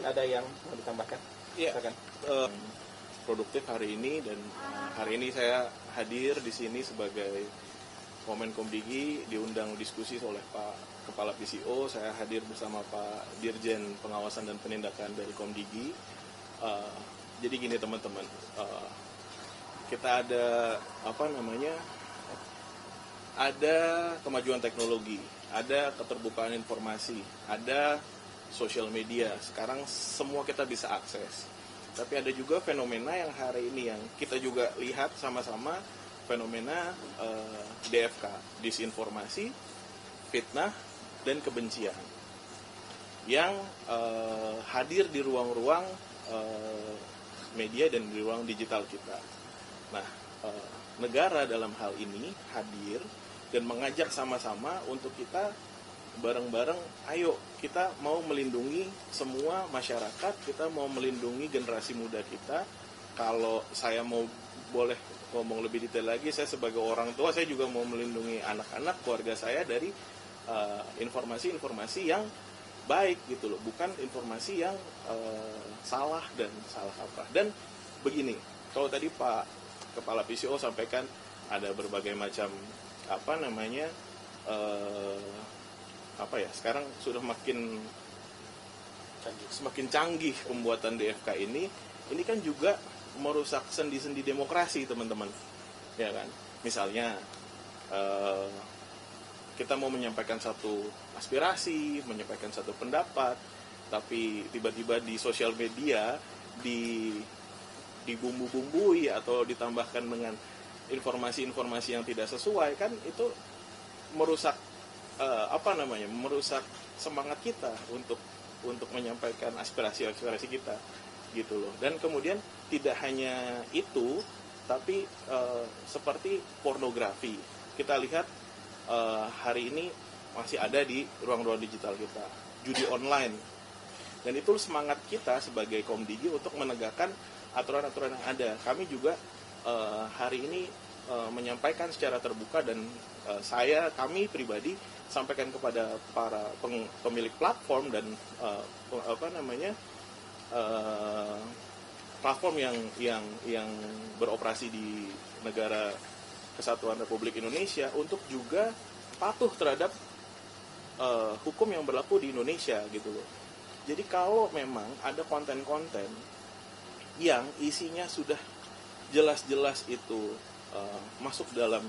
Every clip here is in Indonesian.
ada yang mau ditambahkan? Iya, produktif hari ini, dan hari ini saya hadir di sini sebagai Wamen Komdigi, diundang diskusi oleh Pak Kepala PCO. Saya hadir bersama Pak Dirjen Pengawasan dan Penindakan dari Komdigi. Jadi gini teman-teman, kita ada ada kemajuan teknologi, ada keterbukaan informasi, ada sosial media. Sekarang semua kita bisa akses. Tapi ada juga fenomena yang hari ini yang kita juga lihat sama-sama, fenomena DFK, disinformasi, fitnah, dan kebencian yang hadir di ruang-ruang media dan di ruang digital kita. Nah, negara dalam hal ini hadir dan mengajak sama-sama untuk kita bareng-bareng, ayo kita mau melindungi semua masyarakat, kita mau melindungi generasi muda kita. Kalau saya boleh ngomong lebih detail lagi, saya sebagai orang tua, saya juga mau melindungi anak-anak, keluarga saya dari informasi-informasi yang baik gitu loh, bukan informasi yang salah dan salah kaprah. Dan begini, kalau tadi Pak Kepala PCO sampaikan ada berbagai macam sekarang sudah semakin canggih pembuatan DFK ini kan juga merusak sendi-sendi demokrasi teman-teman, ya kan? Misalnya kita mau menyampaikan satu aspirasi, menyampaikan satu pendapat, tapi tiba-tiba di sosial media dibumbu-bumbui atau ditambahkan dengan informasi-informasi yang tidak sesuai, kan itu merusak merusak semangat kita untuk menyampaikan aspirasi kita gitu loh. Dan kemudian tidak hanya itu, tapi seperti pornografi kita lihat hari ini masih ada di ruang-ruang digital kita, judi online, dan itu semangat kita sebagai Komdigi untuk menegakkan aturan-aturan yang ada. Kami juga hari ini menyampaikan secara terbuka, dan kami pribadi sampaikan kepada para pemilik platform dan platform yang beroperasi di negara Kesatuan Republik Indonesia untuk juga patuh terhadap hukum yang berlaku di Indonesia gitu loh. Jadi kalau memang ada konten-konten yang isinya sudah jelas-jelas itu masuk dalam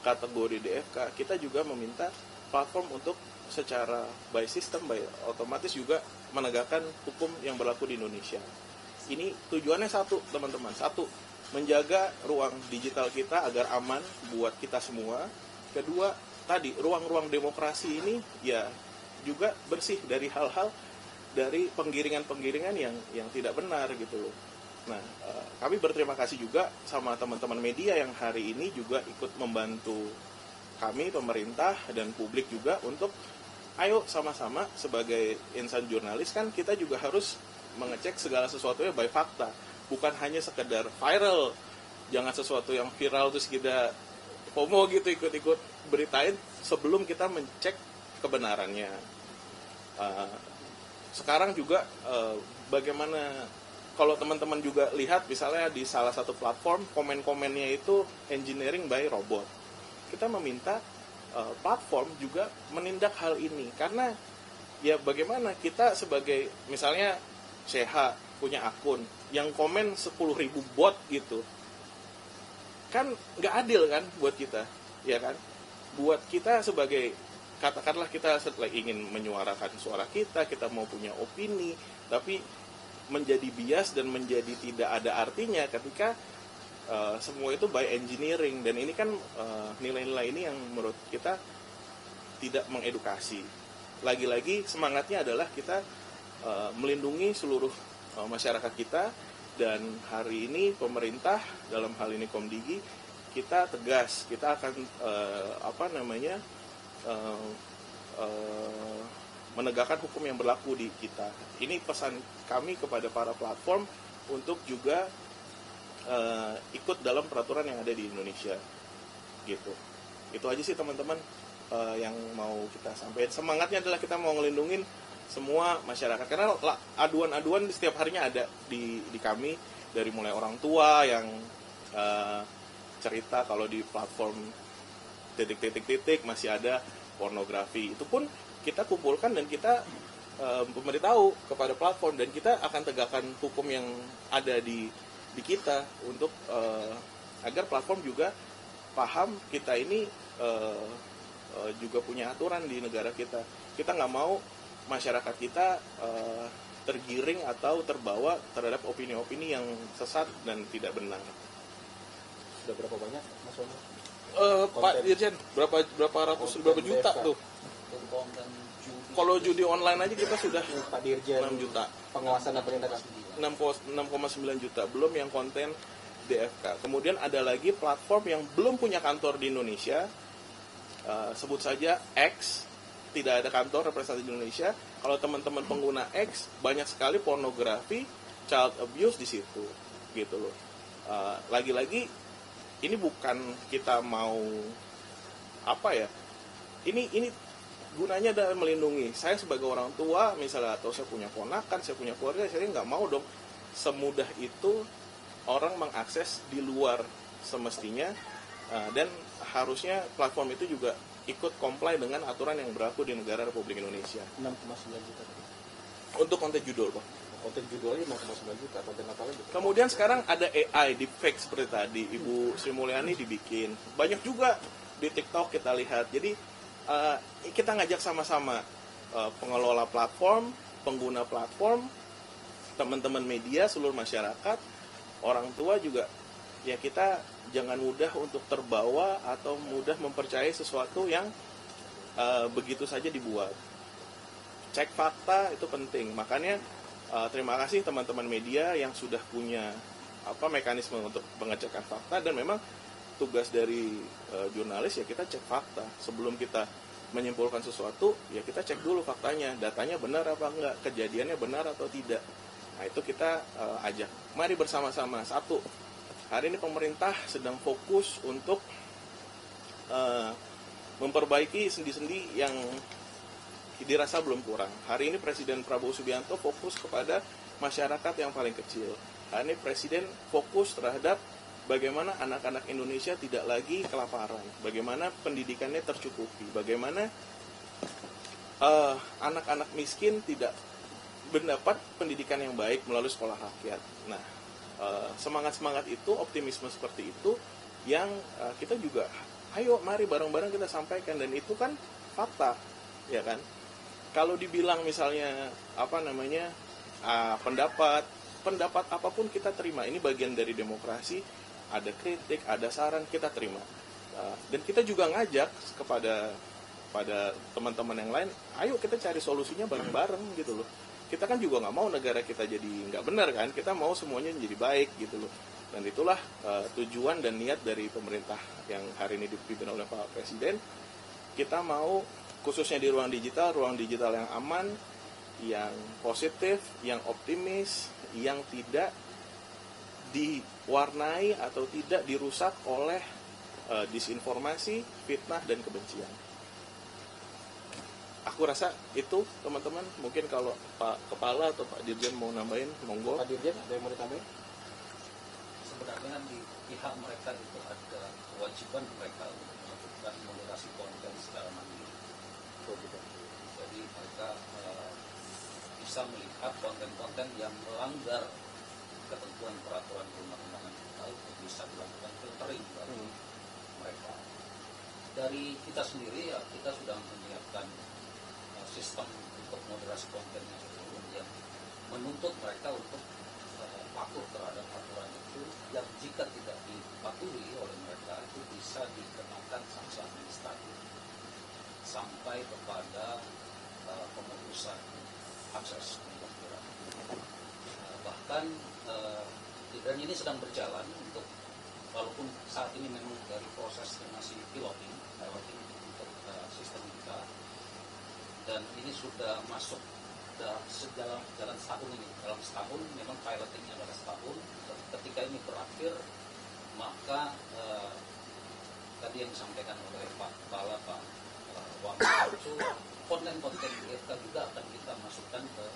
kategori DFK, kita juga meminta platform untuk secara by system, by otomatis juga menegakkan hukum yang berlaku di Indonesia. Ini tujuannya satu teman-teman, menjaga ruang digital kita agar aman buat kita semua. Kedua, tadi ruang-ruang demokrasi ini ya juga bersih dari hal-hal, dari penggiringan-penggiringan yang tidak benar gitu loh. Nah, kami berterima kasih juga sama teman-teman media yang hari ini juga ikut membantu kami, pemerintah dan publik juga, untuk ayo sama-sama sebagai insan jurnalis kan kita juga harus mengecek segala sesuatunya by fakta, bukan hanya sekedar viral. Jangan sesuatu yang viral terus kita FOMO gitu, ikut-ikut beritain sebelum kita mencek kebenarannya. Sekarang juga bagaimana kalau teman-teman juga lihat misalnya di salah satu platform, komen-komennya itu engineering by robot. Kita meminta platform juga menindak hal ini, karena ya bagaimana kita sebagai misalnya CH punya akun yang komen 10.000 bot gitu, kan nggak adil kan buat kita, ya kan? Buat kita sebagai, katakanlah kita ingin menyuarakan suara kita mau punya opini, tapi menjadi bias dan menjadi tidak ada artinya ketika semua itu by engineering. Dan ini kan nilai-nilai ini yang menurut kita tidak mengedukasi. Lagi-lagi semangatnya adalah kita melindungi seluruh masyarakat kita, dan hari ini pemerintah dalam hal ini Komdigi kita tegas, kita akan menegakkan hukum yang berlaku di kita. Ini pesan kami kepada para platform untuk juga ikut dalam peraturan yang ada di Indonesia gitu. Itu aja sih teman-teman yang mau kita sampaikan. Semangatnya adalah kita mau ngelindungin semua masyarakat, karena aduan-aduan setiap harinya ada di kami, dari mulai orang tua yang cerita kalau di platform titik masih ada pornografi. Itu pun kita kumpulkan dan kita memberitahu kepada platform, dan kita akan tegakkan hukum yang ada di kita untuk agar platform juga paham kita ini juga punya aturan di negara kita. Kita nggak mau masyarakat kita tergiring atau terbawa terhadap opini-opini yang sesat dan tidak benar. Sudah berapa banyak, Mas Wano? Pak Dirjen, berapa ratus, berapa juta tuh? Kalau judi online aja kita sudah Pak Dirjen, 6 juta. Pengawasan dan penindakan 6,9 juta, belum yang konten DFK. Kemudian ada lagi platform yang belum punya kantor di Indonesia, sebut saja X, tidak ada kantor representasi di Indonesia. Kalau teman-teman pengguna X, banyak sekali pornografi, child abuse di situ, gitu loh. Lagi-lagi ini bukan kita mau apa ya? Ini gunanya adalah melindungi. Saya sebagai orang tua, misalnya, atau saya punya ponakan, saya punya keluarga, saya nggak mau dong semudah itu orang mengakses di luar semestinya, dan harusnya platform itu juga ikut comply dengan aturan yang berlaku di negara Republik Indonesia. 6,9 juta. Untuk konten judul, Pak. Konten judulnya 6,9 juta, konten apa lagi? Kemudian sekarang ada AI, deepfake seperti tadi, Ibu Sri Mulyani dibikin. Banyak juga di TikTok kita lihat. Jadi kita ngajak sama-sama pengelola platform, pengguna platform, teman-teman media, seluruh masyarakat, orang tua juga, ya kita jangan mudah untuk terbawa atau mudah mempercayai sesuatu yang begitu saja dibuat. Cek fakta itu penting. Makanya terima kasih teman-teman media yang sudah punya mekanisme untuk pengecekan fakta, dan memang tugas dari jurnalis ya kita cek fakta. Sebelum kita menyimpulkan sesuatu, ya kita cek dulu faktanya, datanya benar apa enggak, kejadiannya benar atau tidak. Nah itu kita ajak, mari bersama-sama. Satu, hari ini pemerintah sedang fokus untuk memperbaiki sendi-sendi yang dirasa belum kurang. Hari ini Presiden Prabowo Subianto fokus kepada masyarakat yang paling kecil. Hari ini Presiden fokus terhadap bagaimana anak-anak Indonesia tidak lagi kelaparan, bagaimana pendidikannya tercukupi, bagaimana anak-anak miskin tidak mendapat pendidikan yang baik melalui sekolah rakyat. Nah, semangat-semangat itu, optimisme seperti itu yang kita juga, ayo mari bareng-bareng kita sampaikan, dan itu kan fakta, ya kan? Kalau dibilang misalnya pendapat apapun kita terima, ini bagian dari demokrasi. Ada kritik, ada saran, kita terima. Dan kita juga ngajak kepada teman-teman yang lain, ayo kita cari solusinya bareng-bareng gitu loh. Kita kan juga nggak mau negara kita jadi nggak benar kan, kita mau semuanya jadi baik gitu loh. Dan itulah tujuan dan niat dari pemerintah yang hari ini dipimpin oleh Pak Presiden. Kita mau khususnya di ruang digital yang aman, yang positif, yang optimis, yang tidak diwarnai atau tidak dirusak oleh disinformasi, fitnah, dan kebencian. Aku rasa itu, teman-teman. Mungkin kalau Pak Kepala atau Pak Dirjen mau nambahin, monggo. Pak Dirjen, ada yang mau ditambahin? Sebenarnya di pihak mereka itu ada kewajiban mereka untuk melakukan moderasi konten secara mandiri. Jadi mereka bisa melihat konten-konten yang melanggar ketentuan peraturan perundang-undangan kita, itu bisa dilakukan filtering bagi mereka. Dari kita sendiri ya, kita sudah menyiapkan sistem untuk moderasi kontennya yang menuntut mereka untuk patuh terhadap aturan itu, yang jika tidak dipatuhi oleh mereka itu bisa dikenakan sanksi administratif sampai kepada pemutusan akses pemblokiran. Bahkan dan ini sedang berjalan untuk, walaupun saat ini memang dari proses masih piloting untuk sistem kita, dan ini sudah masuk dalam setahun ini. Dalam setahun memang pilotingnya adalah setahun. Ketika ini berakhir, maka tadi yang disampaikan oleh Pak Kepala, Pak Wang itu konten-konten di IFK juga akan kita masukkan ke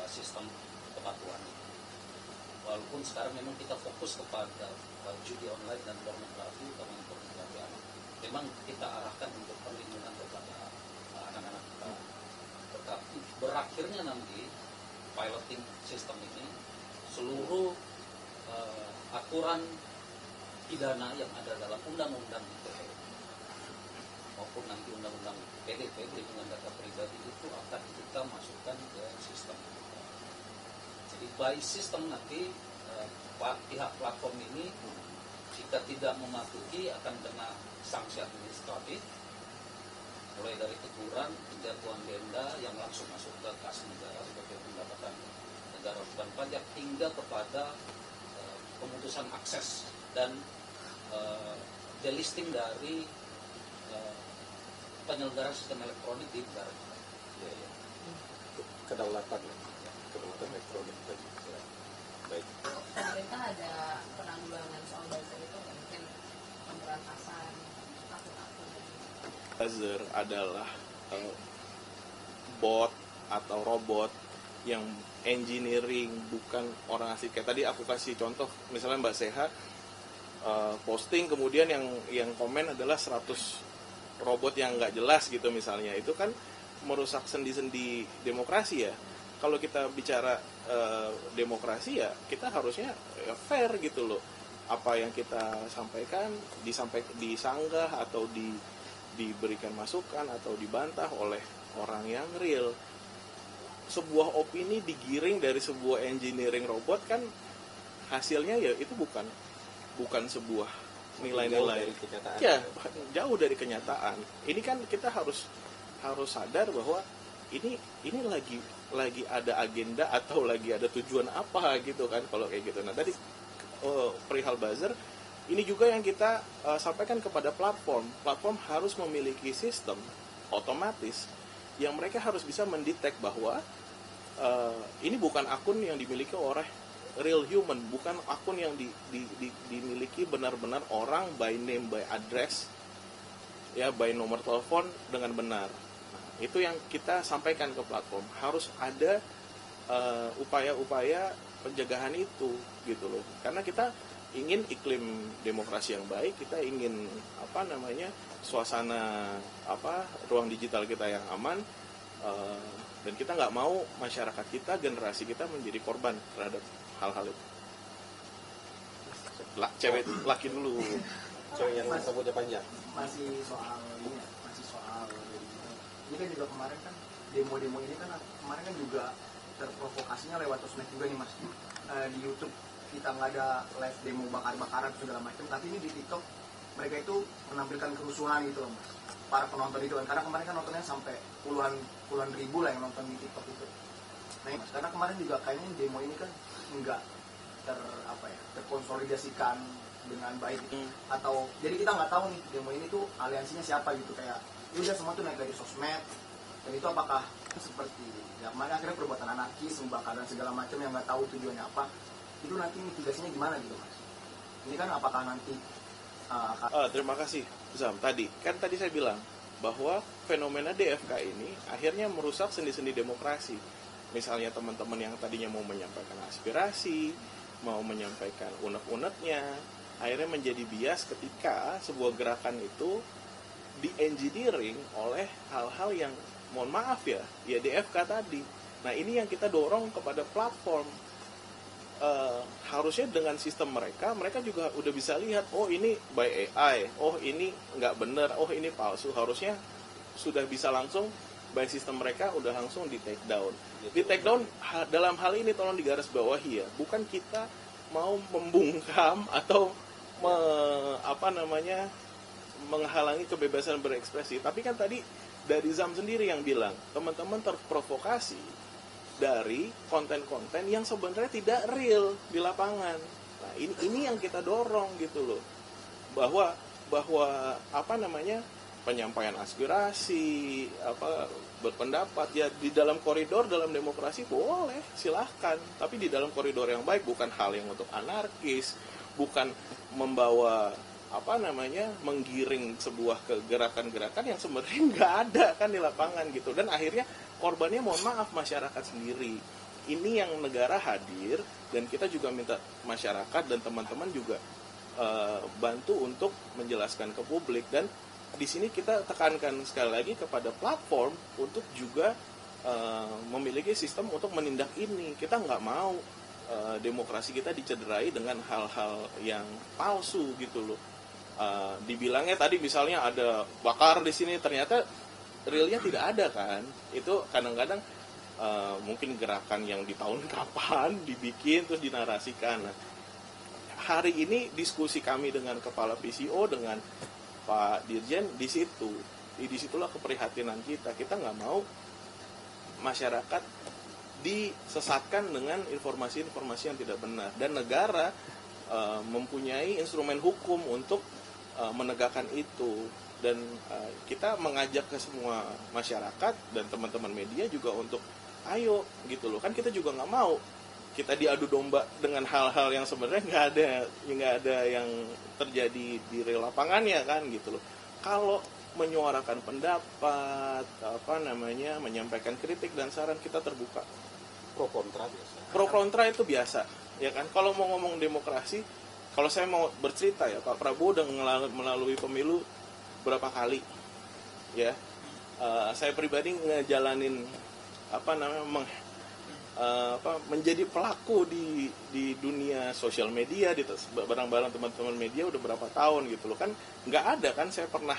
sistem kepatuhan. Walaupun sekarang memang kita fokus kepada judi online dan pornografi anak, memang kita arahkan untuk perlindungan kepada anak-anak kita. Tetapi berakhirnya nanti piloting sistem ini, seluruh aturan pidana yang ada dalam undang-undang ITE maupun nanti undang-undang PDP perlindungan data pribadi itu akan kita masukkan ke sistem. Jadi by sistem nanti pihak platform ini jika tidak mematuhi akan kena sanksi administratif, mulai dari teguran, penjatuhan denda yang langsung masuk ke kas negara sebagai pendapatan negara bukan pajak, hingga kepada pemutusan akses dan delisting dari penyelenggara sistem elektronik di negara kita. Ya, ya. Kedaulatan elektronik tadi. Ya. Baik. Pemerintah ada penanggulangan soal buzzer itu mungkin pemberantasan akun-akun. Buzzer adalah bot atau robot yang engineering, bukan orang asli. Kayak tadi aku kasih contoh, misalnya Mbak Seha posting, kemudian yang komen adalah 100 robot yang nggak jelas gitu misalnya. Itu kan merusak sendi-sendi demokrasi ya. Kalau kita bicara demokrasi ya, kita harusnya fair gitu loh. Apa yang kita sampaikan disanggah atau diberikan masukan atau dibantah oleh orang yang real. Sebuah opini digiring dari sebuah engineering robot kan hasilnya ya itu bukan sebuah nilai-nilai. Ya, jauh dari kenyataan. Ini kan kita harus sadar bahwa ini lagi ada agenda atau lagi ada tujuan apa gitu kan kalau kayak gitu. Nah, tadi perihal buzzer ini juga yang kita sampaikan kepada platform. Platform harus memiliki sistem otomatis yang mereka harus bisa mendetek bahwa ini bukan akun yang dimiliki oleh real human, bukan akun yang dimiliki benar-benar orang by name, by address, ya, by nomor telepon dengan benar. Nah, itu yang kita sampaikan ke platform. Harus ada upaya-upaya pencegahan itu gitu loh. Karena kita ingin iklim demokrasi yang baik, kita ingin suasana ruang digital kita yang aman, dan kita nggak mau masyarakat kita, generasi kita menjadi korban terhadap hal-hal itu. Cewek laki dulu. Cewek yang rambutnya panjang. Masih soal ini kan juga kemarin kan demo-demo ini kan kemarin kan juga terprovokasinya lewat sosmed juga nih Mas. Di YouTube kita nggak ada live demo bakar-bakaran segala macam, tapi ini di TikTok mereka itu menampilkan kerusuhan gitu loh Mas. Para penonton itu kan, karena kemarin kan nontonnya sampai puluhan ribu lah yang nonton di TikTok itu. Nah, Mas, karena kemarin juga kayaknya demo ini kan nggak terkonsolidasikan dengan baik atau jadi kita nggak tahu nih demo ini tuh aliansinya siapa gitu, kayak ya udah semua tuh naik dari sosmed, dan itu apakah seperti ya kemarin akhirnya perbuatan anarkis, membakar dan segala macam yang nggak tahu tujuannya apa, itu nanti mitigasinya gimana gitu Mas? Ini kan apakah nanti terima kasih Zam. Tadi saya bilang bahwa fenomena DFK ini akhirnya merusak sendi-sendi demokrasi. Misalnya teman-teman yang tadinya mau menyampaikan aspirasi, mau menyampaikan unek-uneknya, akhirnya menjadi bias ketika sebuah gerakan itu di-engineering oleh hal-hal yang mohon maaf ya DFK tadi. Nah, ini yang kita dorong kepada platform. Harusnya dengan sistem mereka juga udah bisa lihat, oh ini by AI, oh ini nggak bener, oh ini palsu. Harusnya sudah bisa langsung by sistem mereka udah langsung di take down. Di take down dalam hal ini tolong digarisbawahi ya, bukan kita mau membungkam atau menghalangi kebebasan berekspresi, tapi kan tadi dari Zam sendiri yang bilang teman-teman terprovokasi dari konten-konten yang sebenarnya tidak real di lapangan. Nah, ini yang kita dorong gitu loh. Bahwa penyampaian aspirasi, berpendapat ya di dalam koridor dalam demokrasi boleh, silahkan. Tapi di dalam koridor yang baik, bukan hal yang untuk anarkis, bukan membawa menggiring sebuah gerakan-gerakan yang sebenarnya nggak ada kan di lapangan gitu, dan akhirnya korbannya mohon maaf masyarakat sendiri. Ini yang negara hadir, dan kita juga minta masyarakat dan teman-teman juga bantu untuk menjelaskan ke publik. Dan di sini kita tekankan sekali lagi kepada platform untuk juga memiliki sistem untuk menindak ini. Kita nggak mau demokrasi kita dicederai dengan hal-hal yang palsu gitu loh. Dibilangnya tadi misalnya ada bakar di sini, ternyata realnya tidak ada kan. Itu kadang-kadang mungkin gerakan yang di tahun kapan dibikin terus dinarasikan. Nah, hari ini diskusi kami dengan kepala PCO dengan Pak Dirjen di situ. Disitulah keprihatinan kita. Kita nggak mau masyarakat disesatkan dengan informasi-informasi yang tidak benar, dan negara mempunyai instrumen hukum untuk menegakkan itu. Dan kita mengajak ke semua masyarakat dan teman-teman media juga untuk ayo gitu loh, kan kita juga nggak mau kita diadu domba dengan hal-hal yang sebenarnya nggak ada yang terjadi di real lapangannya kan gitu loh. Kalau menyuarakan pendapat, menyampaikan kritik dan saran, kita terbuka. Pro kontra biasa. Pro kontra itu biasa, ya kan. Kalau mau ngomong demokrasi, kalau saya mau bercerita ya, Pak Prabowo udah melalui pemilu berapa kali, ya. Saya pribadi ngejalanin menjadi pelaku di dunia sosial media, bareng-bareng teman-teman media udah berapa tahun gitu loh kan. Nggak ada kan saya pernah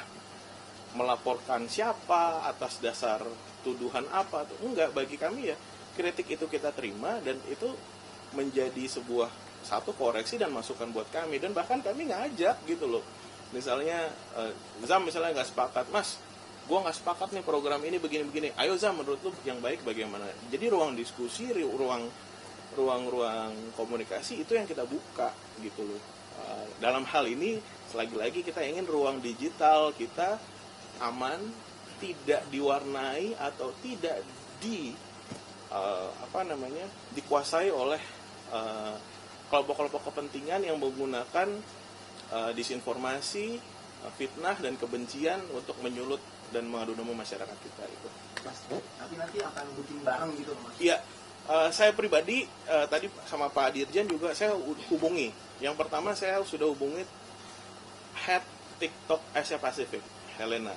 melaporkan siapa atas dasar tuduhan apa tuh, enggak. Bagi kami ya kritik itu kita terima, dan itu menjadi sebuah satu koreksi dan masukan buat kami. Dan bahkan kami ngajak gitu loh, misalnya Zam misalnya nggak sepakat, Mas gue nggak sepakat nih program ini begini-begini, ayo Zam menurut lu yang baik bagaimana. Jadi ruang diskusi, ruang komunikasi itu yang kita buka gitu loh. Dalam hal ini selagi-lagi kita ingin ruang digital kita aman, tidak diwarnai atau tidak dikuasai oleh kelompok-kelompok kepentingan yang menggunakan disinformasi, fitnah dan kebencian untuk menyulut dan mengadu domba masyarakat kita itu. Mas, tapi nanti akan bikin bareng gitu loh Mas? Iya, saya pribadi tadi sama Pak Dirjen juga saya hubungi. Yang pertama saya sudah hubungi head TikTok Asia Pasifik, Helena.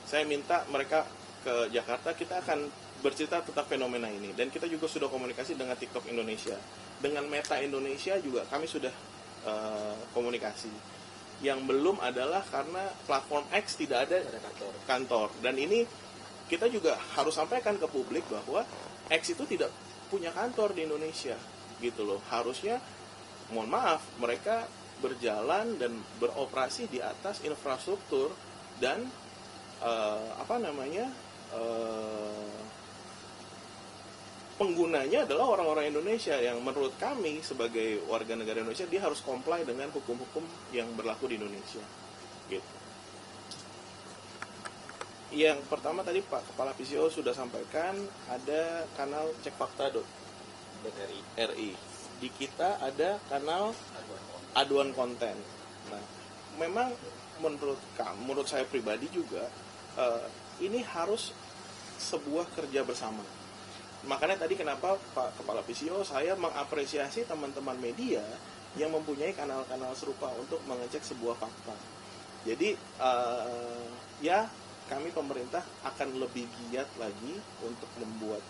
Saya minta mereka ke Jakarta, kita akan bercerita tentang fenomena ini. Dan kita juga sudah komunikasi dengan TikTok Indonesia. Dengan Meta Indonesia juga kami sudah komunikasi. Yang belum adalah karena platform X tidak ada kantor. Dan ini kita juga harus sampaikan ke publik bahwa X itu tidak punya kantor di Indonesia gitu loh. Harusnya, mohon maaf, mereka berjalan dan beroperasi di atas infrastruktur dan penggunanya adalah orang-orang Indonesia yang menurut kami sebagai warga negara Indonesia dia harus comply dengan hukum-hukum yang berlaku di Indonesia gitu. Yang pertama tadi Pak Kepala PCO sudah sampaikan ada kanal cekfakta.ri. Di kita ada kanal aduan konten. Nah, memang menurut saya pribadi juga ini harus sebuah kerja bersama. Makanya tadi kenapa Pak Kepala PCO saya mengapresiasi teman-teman media yang mempunyai kanal-kanal serupa untuk mengecek sebuah fakta. Jadi ya kami pemerintah akan lebih giat lagi untuk membuat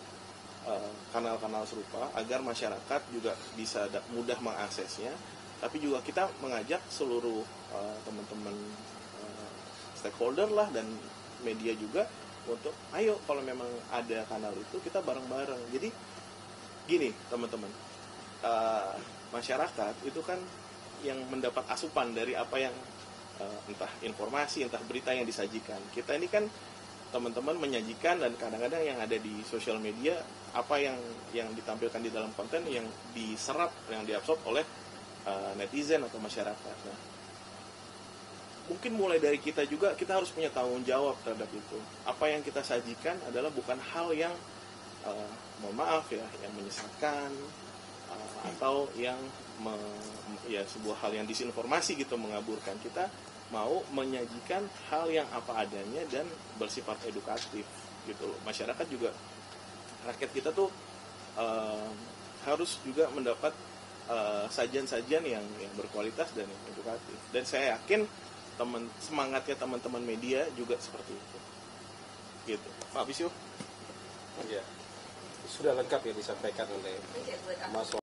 kanal-kanal serupa agar masyarakat juga bisa mudah mengaksesnya. Tapi juga kita mengajak seluruh teman-teman stakeholder lah dan media juga untuk ayo kalau memang ada kanal itu kita bareng-bareng. Jadi gini teman-teman, masyarakat itu kan yang mendapat asupan dari apa yang entah informasi, entah berita yang disajikan. Kita ini kan teman-teman menyajikan, dan kadang-kadang yang ada di sosial media apa yang ditampilkan di dalam konten yang diserap, yang diabsorb oleh netizen atau masyarakat. Nah, mungkin mulai dari kita juga, kita harus punya tanggung jawab terhadap itu. Apa yang kita sajikan adalah bukan hal yang mohon maaf ya, yang menyesatkan, atau yang ya sebuah hal yang disinformasi gitu, mengaburkan. Kita mau menyajikan hal yang apa adanya dan bersifat edukatif gitu loh. Masyarakat juga, rakyat kita tuh harus juga mendapat sajian-sajian yang berkualitas dan yang edukatif. Dan saya yakin semangatnya teman-teman media juga seperti itu. Gitu. Pak Bisyo? Ya. Sudah lengkap ya disampaikan oleh Mas